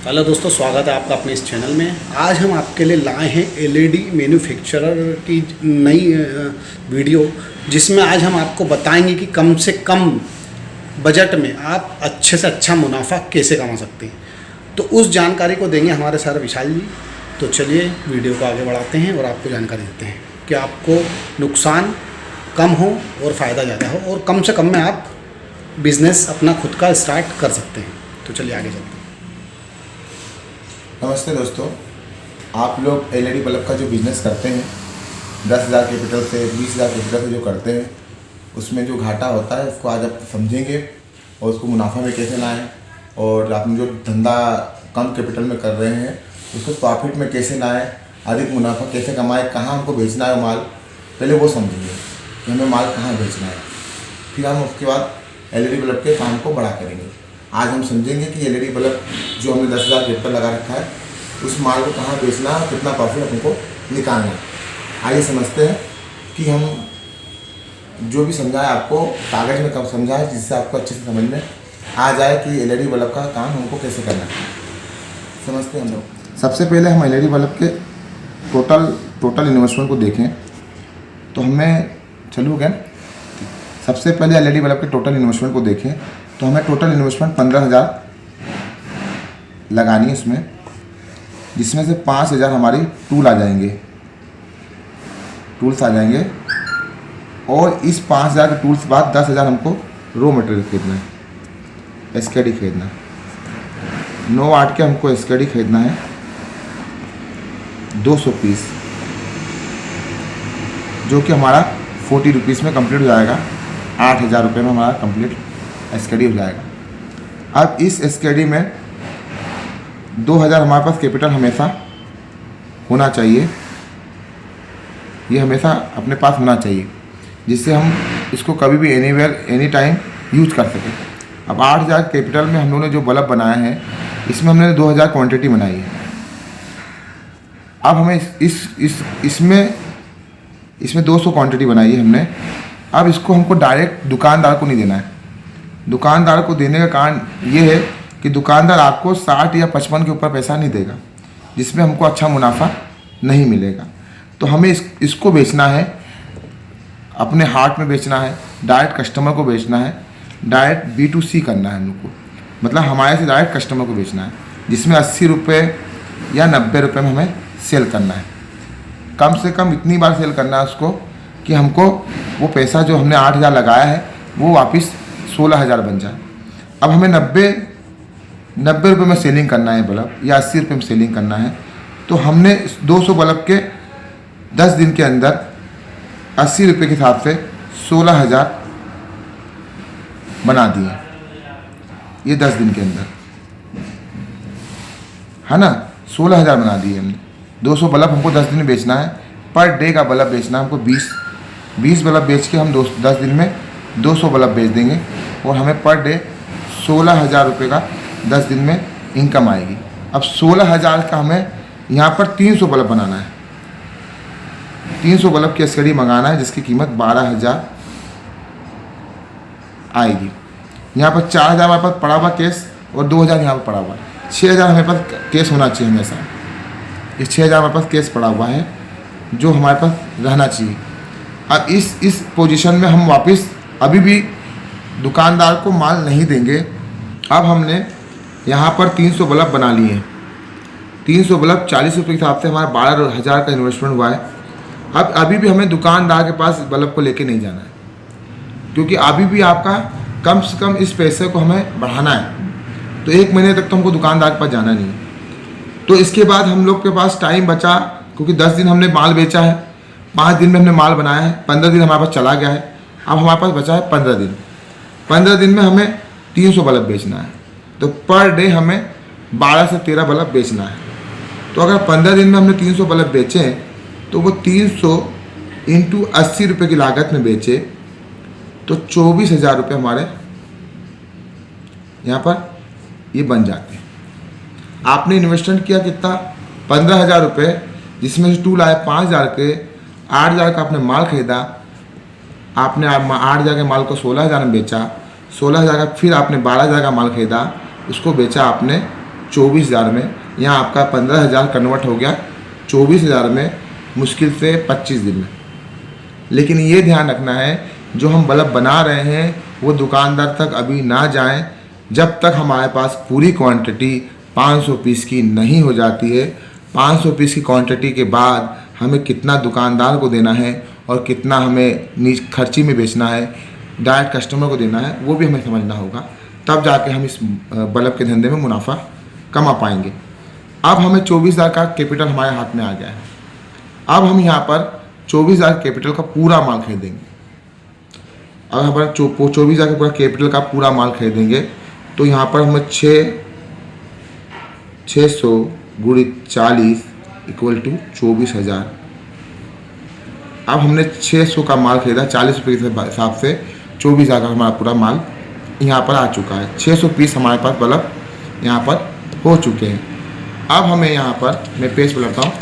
Hello दोस्तों, स्वागत है आपका अपने इस चैनल में। आज हम आपके लिए लाए हैं एलईडी मैन्युफैक्चरर की नई वीडियो, जिसमें आज हम आपको बताएंगे कि कम से कम बजट में आप अच्छे से अच्छा मुनाफा कैसे कमा सकते हैं। तो उस जानकारी को देंगे हमारे सर विशाल जी। तो चलिए वीडियो को आगे बढ़ाते हैं और आपको जानकारी देते हैं कि आपको नुकसान कम हो और फ़ायदा ज़्यादा हो और कम से कम में आप बिज़नेस अपना खुद का स्टार्ट कर सकते हैं। तो चलिए आगे चलते हैं। नमस्ते दोस्तों, आप लोग एलईडी बल्ब का जो बिज़नेस करते हैं 10,000 कैपिटल से 20,000 कैपिटल से जो करते हैं, उसमें जो घाटा होता है उसको आज आप समझेंगे और उसको मुनाफा में कैसे लाएं, और आप जो धंधा कम कैपिटल में कर रहे हैं उसको प्रॉफिट में कैसे लाएं, अधिक मुनाफा कैसे कमाएं, कहाँ हमको बेचना है माल, पहले वो समझेंगे कि हमें माल कहाँ बेचना है। फिर हम उसके बाद एलईडी बल्ब के काम को बड़ा करेंगे। आज हम समझेंगे कि एलईडी बल्ब जो हमने 10,000 कैपिटल लगा रखा है उस माल को कहाँ बेचना है, कितना प्रॉफिट हमको निकालना है। आइए समझते हैं कि हम जो भी समझाएं आपको कागज़ में कब समझाएं, जिससे आपको अच्छे से समझ में आ जाए कि एलईडी बल्ब का काम हमको कैसे करना है। समझते हैं हम लोग। सबसे पहले हम एलईडी बल्ब के टोटल इन्वेस्टमेंट को देखें तो हमें चलू गए। सबसे पहले एलईडी बल्ब के टोटल इन्वेस्टमेंट को देखें तो हमें टोटल इन्वेस्टमेंट 15,000 लगानी है इसमें, जिसमें से 5,000 हमारी टूल्स आ जाएंगे और इस 5,000 के टूल्स बाद 10,000 हमको रॉ मटेरियल खरीदना है, एसकेडी खरीदना है। 9 वाट के हमको एसकेडी खरीदना है 200 पीस, जो कि हमारा 40 रुपीज़ में कंप्लीट हो जाएगा। 8,000 रुपये में हमारा कंप्लीट एसकेडी हो जाएगा। अब इस एसकेडी में 2,000 हमारे पास कैपिटल हमेशा होना चाहिए, ये हमेशा अपने पास होना चाहिए, जिससे हम इसको कभी भी एनीवेयर एनी टाइम यूज कर सकें। अब 8,000 कैपिटल में हम लोगों ने जो बल्ब बनाया है इसमें हमने 2,000 क्वांटिटी बनाई है। अब हमें इसमें 200 क्वांटिटी बनाई है हमने। अब इसको हमको डायरेक्ट दुकानदार को नहीं देना है। दुकानदार को देने का कारण ये है कि दुकानदार आपको 60 या 55 के ऊपर पैसा नहीं देगा, जिसमें हमको अच्छा मुनाफा नहीं मिलेगा। तो हमें इसको बेचना है, अपने हाट में बेचना है, डायरेक्ट कस्टमर को बेचना है, डायरेक्ट B2C करना है हमको, मतलब हमारे से डायरेक्ट कस्टमर को बेचना है, जिसमें 80 रुपये या 90 रुपये में हमें सेल करना है। कम से कम इतनी बार सेल करना है उसको कि हमको वो पैसा जो हमने 8,000 लगाया है वो वापस 16,000 बन जाए। अब हमें 90 रुपये में सेलिंग करना है बल्ब, या 80 रुपये में सेलिंग करना है। तो हमने 200 बल्ब के 10 दिन के अंदर 80 रुपये के हिसाब से 16,000 बना दिए, ये 10 दिन के अंदर, है ना। 16,000 बना दिए हमने। 200 बल्ब हमको 10 दिन में बेचना है, पर डे का बल्ब बेचना है हमको। 20 बल्ब बेच के हम 10 दिन में 200 बल्ब बेच देंगे और हमें पर डे 16,000 रुपये का 10 दिन में इनकम आएगी। अब 16,000 का हमें यहाँ पर 300 बल्ब बनाना है। 300 बल्ब की एसकेडी मंगाना है, जिसकी कीमत 12,000 आएगी। यहाँ पर 4,000 हमारे पास पड़ा हुआ केस और 2,000 यहाँ पर पड़ा हुआ है। 6,000 हमारे पास केस होना चाहिए हमेशा। ये 6,000 हमारे पास केस पड़ा हुआ है जो हमारे पास रहना चाहिए। अब इस पोजीशन में हम वापस अभी भी दुकानदार को माल नहीं देंगे। अब हमने यहाँ पर 300 बल्ब बना लिए हैं। 300 बल्ब 40 रुपये के हिसाब से हमारा 12,000 का इन्वेस्टमेंट हुआ है। अब अभी भी हमें दुकानदार के पास बल्ब को लेके नहीं जाना है, क्योंकि अभी भी आपका कम से कम इस पैसे को हमें बढ़ाना है। तो 1 महीने तक तो हमको दुकानदार के पास जाना नहीं है। तो इसके बाद हम लोग के पास टाइम बचा, क्योंकि 10 दिन हमने माल बेचा है, 5 दिन में हमने माल बनाया है, 15 दिन हमारे पास चला गया है। अब हमारे पास बचा है 15 दिन। 15 दिन में हमें 300 बल्ब बेचना है, तो पर डे हमें 12 से 13 बल्ब बेचना है। तो अगर 15 दिन में हमने 300 बल्ब बेचें तो वो 300 इंटू 80 रुपये की लागत में बेचे तो 24,000 रुपये हमारे यहाँ पर ये बन जाते हैं। आपने इन्वेस्टमेंट किया कितना? 15,000 रुपये, जिसमें से टूल आए 5,000 के। 8,000 का आपने माल खरीदा, आपने 8,000 के माल को 16,000 में बेचा। 16,000 का फिर आपने 12,000 का माल खरीदा, उसको बेचा आपने 24,000 में, यहाँ आपका 15,000 कन्वर्ट हो गया 24,000 में मुश्किल से 25 दिन में। लेकिन ये ध्यान रखना है जो हम बल्ब बना रहे हैं वो दुकानदार तक अभी ना जाएं जब तक हमारे पास पूरी क्वांटिटी 500 पीस की नहीं हो जाती है। 500 पीस की क्वांटिटी के बाद हमें कितना दुकानदार को देना है और कितना हमें खर्ची में बेचना है, डायरेक्ट कस्टमर को देना है, वो भी हमें समझना होगा। तब जाके हम इस बल्ब के धंधे में मुनाफा कमा पाएंगे। अब हमें 24,000 का कैपिटल हमारे हाथ में आ गया है। अब हम यहाँ पर 24,000 कैपिटल का पूरा माल खरीदेंगे। अब यहाँ पर 24,000 का पूरा कैपिटल का पूरा माल खरीदेंगे तो यहाँ पर हमें 600 × 40 = 24,000। अब हमने 600 का माल खरीदा, 40 रुपये के हिसाब से 24,000 का हमारा पूरा माल यहाँ पर आ चुका है। 600 पीस हमारे पास बल्ब यहाँ पर हो चुके हैं। अब हमें यहाँ पर, मैं पेज पर लगता हूँ,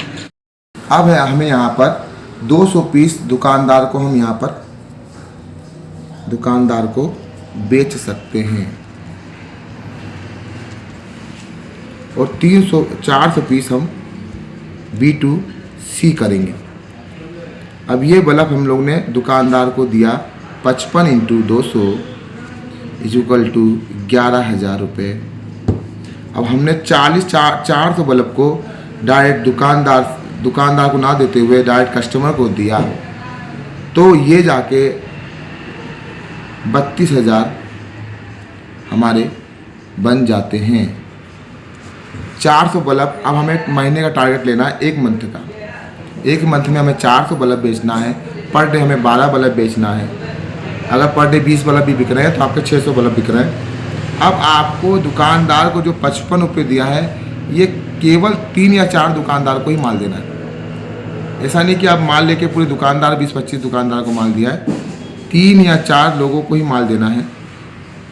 अब हमें यहाँ पर 200 पीस दुकानदार को हम यहाँ पर दुकानदार को बेच सकते हैं और 400 पीस हम B2C करेंगे। अब ये बल्ब हम लोग ने दुकानदार को दिया 55 × 200 = 11,000 रुपये। अब हमने 400 बल्ब को डायरेक्ट दुकानदार को ना देते हुए डायरेक्ट कस्टमर को दिया तो ये जाके 32,000 हमारे बन जाते हैं। 400 बल्ब, अब हमें महीने का टारगेट लेना है 1 मंथ का। 1 मंथ में हमें 400 बल्ब बेचना है। पर डे हमें 12 बल्ब बेचना है। अगर पर डे 20 बल्ब भी बिक रहे हैं तो आपके 600 बल्ब बिक रहे हैं। अब आपको दुकानदार को जो 55 रुपये दिया है ये केवल 3 या 4 दुकानदार को ही माल देना है। ऐसा नहीं कि आप माल लेके पूरे दुकानदार 20-25 दुकानदार को माल दिया है। 3 या 4 लोगों को ही माल देना है।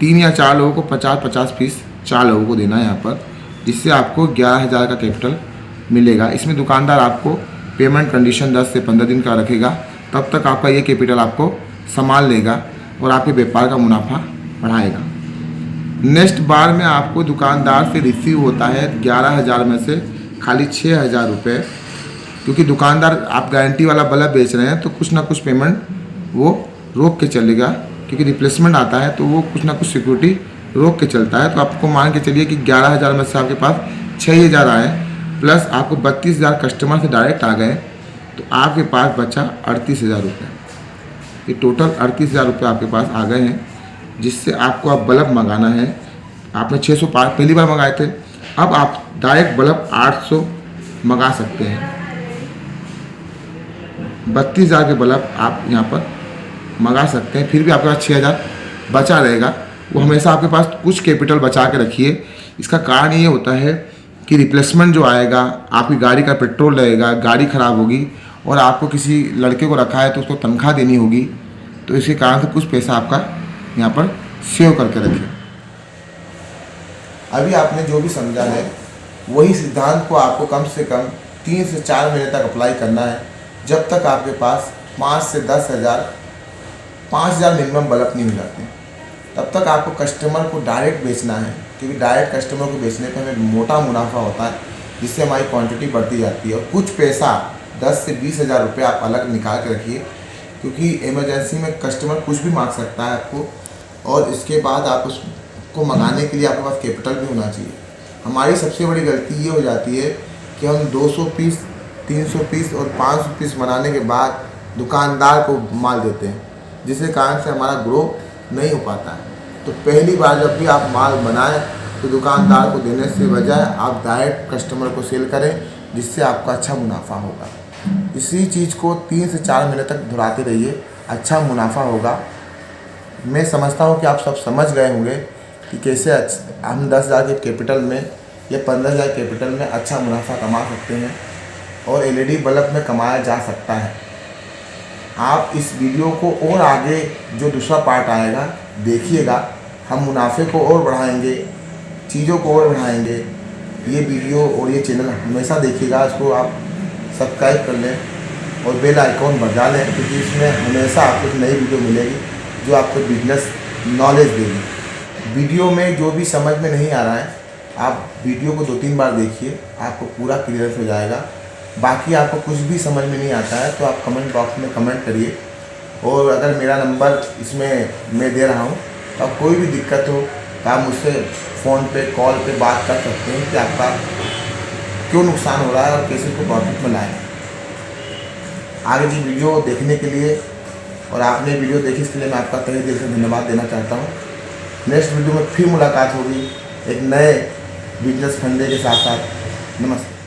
3 या 4 लोगों को 50-50 पीस 4 लोगों को देना है यहाँ पर, जिससे आपको 11,000 का कैपिटल मिलेगा। इसमें दुकानदार आपको पेमेंट कंडीशन 10 से 15 दिन का रखेगा। तब तक आपका ये कैपिटल आपको संभाल लेगा और आपके व्यापार का मुनाफा बढ़ाएगा। नेक्स्ट बार में आपको दुकानदार से रिसीव होता है 11,000 में से खाली 6,000 रुपये, क्योंकि दुकानदार आप गारंटी वाला बल्ब बेच रहे हैं तो कुछ ना कुछ पेमेंट वो रोक के चलेगा, क्योंकि रिप्लेसमेंट आता है तो वो कुछ ना कुछ सिक्योरिटी रोक के चलता है। तो आपको मान के चलिए कि 11,000 में से आपके पास 6,000 आए प्लस आपको 32,000 कस्टमर से डायरेक्ट आ गए तो आपके पास बचा 38,000 रुपये। ये टोटल 38,000 रुपये आपके पास आ गए हैं, जिससे आपको अब बल्ब मंगाना है। आपने 600 पहली बार मंगाए थे, अब आप डायरेक्ट बल्ब 800 मंगा सकते हैं। 32,000 के बल्ब आप यहाँ पर मंगा सकते हैं। फिर भी आपके पास 6,000 बचा रहेगा। वो हमेशा आपके पास कुछ कैपिटल बचा के रखिए। इसका कारण ये होता है कि रिप्लेसमेंट जो आएगा, आपकी गाड़ी का पेट्रोल लगेगा, गाड़ी ख़राब होगी और आपको किसी लड़के को रखा है तो उसको तनख्वाह देनी होगी, तो इसके कारण से कुछ पैसा आपका यहाँ पर सेव करके रखिए। अभी आपने जो भी समझा है वही सिद्धांत को आपको कम से कम 3 से 4 महीने तक अप्लाई करना है, जब तक आपके पास 5 से 10,000 5,000 मिनिमम बल्ब नहीं हो जाते। तब तक आपको कस्टमर को डायरेक्ट बेचना है, क्योंकि डायरेक्ट कस्टमर को बेचने पर हमें मोटा मुनाफा होता है, जिससे हमारी क्वांटिटी बढ़ती जाती है। और कुछ पैसा 10 से 20,000 रुपये आप अलग निकाल के रखिए, क्योंकि इमरजेंसी में कस्टमर कुछ भी मांग सकता है आपको, और इसके बाद आप उसको मंगाने के लिए आपके पास कैपिटल भी होना चाहिए। हमारी सबसे बड़ी गलती ये हो जाती है कि हम 200 पीस 300 पीस और 500 पीस बनाने के बाद दुकानदार को माल देते हैं, जिसके कारण से हमारा ग्रो नहीं हो पाता है। तो पहली बार जब भी आप माल बनाएं तो दुकानदार को देने से बजाय आप डायरेक्ट कस्टमर को सेल करें, जिससे आपका अच्छा मुनाफा होगा। इसी चीज़ को 3 से 4 महीने तक दोहराते रहिए, अच्छा मुनाफा होगा। मैं समझता हूँ कि आप सब समझ गए होंगे कि कैसे हम 10,000 के कैपिटल में या 15,000 कैपिटल में अच्छा मुनाफा कमा सकते हैं और एलईडी बल्ब में कमाया जा सकता है। आप इस वीडियो को और आगे जो दूसरा पार्ट आएगा देखिएगा, हम मुनाफे को और बढ़ाएंगे, चीज़ों को और बढ़ाएंगे। ये वीडियो और ये चैनल हमेशा देखिएगा, इसको आप सब्सक्राइब कर लें और बेल आइकॉन बजा लें, क्योंकि इसमें हमेशा आपको एक नई वीडियो मिलेगी जो आपको बिजनेस नॉलेज देगी। वीडियो में जो भी समझ में नहीं आ रहा है आप वीडियो को 2-3 बार देखिए, आपको पूरा क्लियर हो जाएगा। बाकी आपको कुछ भी समझ में नहीं आता है तो आप कमेंट बॉक्स में कमेंट करिए, और अगर मेरा नंबर इसमें मैं दे रहा हूँ तो आप कोई भी दिक्कत हो तो आप मुझसे फ़ोन पे कॉल पे बात कर सकते हैं कि आपका क्यों नुकसान हो रहा है और कैसे इसको प्रॉफिट में लाएँ। आगे की वीडियो देखने के लिए और आपने वीडियो देखी इसके लिए मैं आपका तहे दिल से धन्यवाद देना चाहता हूँ। नेक्स्ट वीडियो में फिर मुलाकात होगी एक नए बिजनेस फंडे के साथ। नमस्ते।